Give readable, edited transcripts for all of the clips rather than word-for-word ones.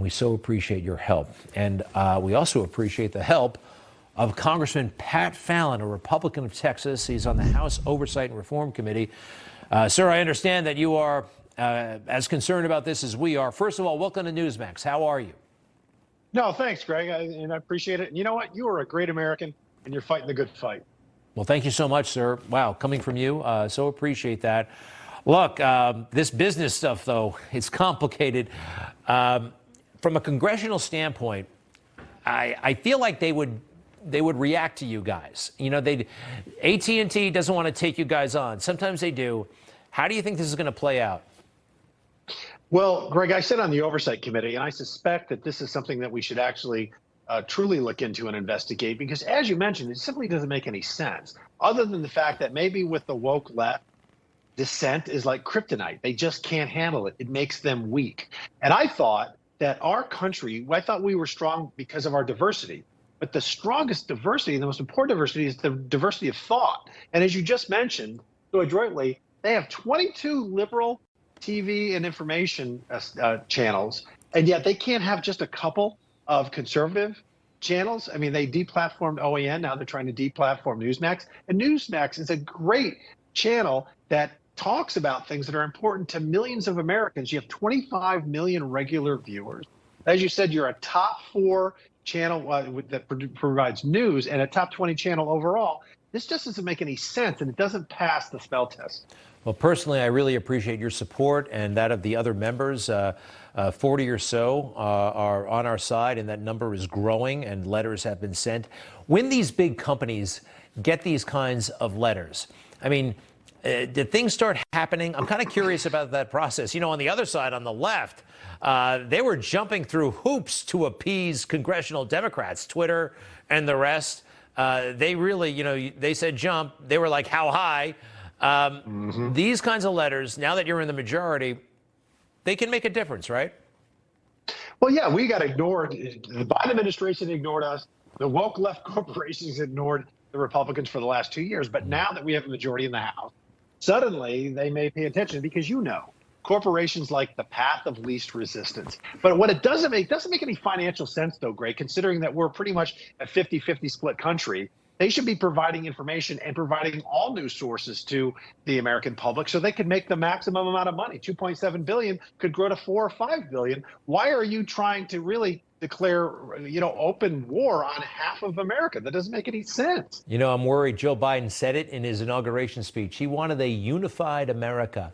we so appreciate your help. And we also appreciate the help of Congressman Pat Fallon, a Republican of Texas. He's on the House Oversight and Reform Committee. Sir, I understand that you are as concerned about this as we are. First of all, welcome to Newsmax. How are you? No, thanks, Greg, and I appreciate it. And you know what? You are a great American, and you're fighting the good fight. Well, thank you so much, sir. Wow, coming from you, so appreciate that. Look, this business stuff, though, it's complicated. From a congressional standpoint, I feel like they would react to you guys. You know, AT&T doesn't want to take you guys on. Sometimes they do. How do you think this is going to play out? Well, Greg, I sit on the Oversight Committee, and I suspect that this is something that we should actually truly look into and investigate, because as you mentioned, it simply doesn't make any sense, other than the fact that maybe with the woke left, dissent is like kryptonite. They just can't handle it. It makes them weak. And I thought that our country, I thought we were strong because of our diversity. But the strongest diversity, the most important diversity, is the diversity of thought. And as you just mentioned so adroitly, they have 22 liberal TV and information channels, and yet they can't have just a couple of conservative channels. I mean, they deplatformed OAN. Now they're trying to deplatform Newsmax. And Newsmax is a great channel that talks about things that are important to millions of Americans. You have 25 million regular viewers. As you said, you're a top 4 channel that provides news and a top 20 channel overall. This just doesn't make any sense, and it doesn't pass the spell test. Well, personally, I really appreciate your support and that of the other members. 40 or so are on our side, and that number is growing, and letters have been sent. When these big companies get these kinds of letters, I mean, did things start happening? I'm kind of curious about that process. You know, on the other side, on the left, they were jumping through hoops to appease congressional Democrats, Twitter and the rest. They really, you know, they said jump. They were like, how high? These kinds of letters, now that you're in the majority, they can make a difference, right? Well, yeah, we got ignored. The Biden administration ignored us. The woke left corporations ignored the Republicans for the last 2 years. But now that we have a majority in the House, suddenly they may pay attention, because, you know, corporations like the path of least resistance. But what it doesn't make any financial sense, though, Greg, considering that we're pretty much a 50-50 split country. They should be providing information and providing all news sources to the American public so they can make the maximum amount of money. 2.7 billion could grow to 4 or 5 billion. Why are you trying to really declare, you know, open war on half of America? That doesn't make any sense. You know, I'm worried. Joe Biden said it in his inauguration speech. He wanted a unified America.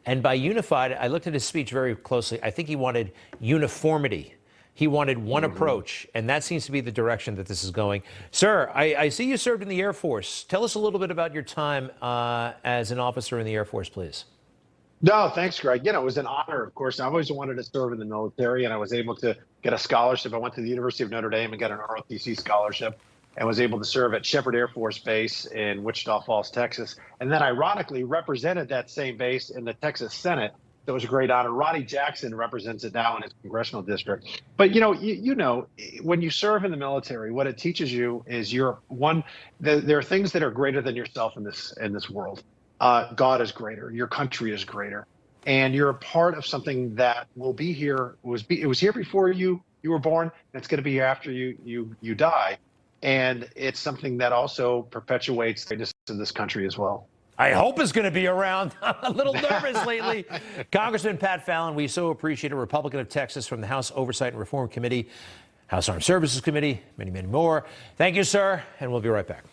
And by unified, I looked at his speech very closely. I think he wanted uniformity. He wanted one approach, and that seems to be the direction that this is going. Sir, I see you served in the Air Force. Tell us a little bit about your time as an officer in the Air Force, please. No, thanks, Greg. You know, it was an honor, of course. I always wanted to serve in the military, and I was able to get a scholarship. I went to the University of Notre Dame and got an ROTC scholarship, and was able to serve at Shepherd Air Force Base in Wichita Falls, Texas. And then, ironically, represented that same base in the Texas Senate. That was a great honor. Ronnie Jackson represents it now in his congressional district. But, you know, when you serve in the military, what it teaches you is there are things that are greater than yourself in this world. God is greater. Your country is greater. And you're a part of something that will be here. It was here before you were born, and it's going to be here after you die. And it's something that also perpetuates the greatness of this country as well. I hope is going to be around. I'm a little nervous lately. Congressman Pat Fallon, we so appreciate a Republican of Texas from the House Oversight and Reform Committee, House Armed Services Committee, many, many more. Thank you, sir, and we'll be right back.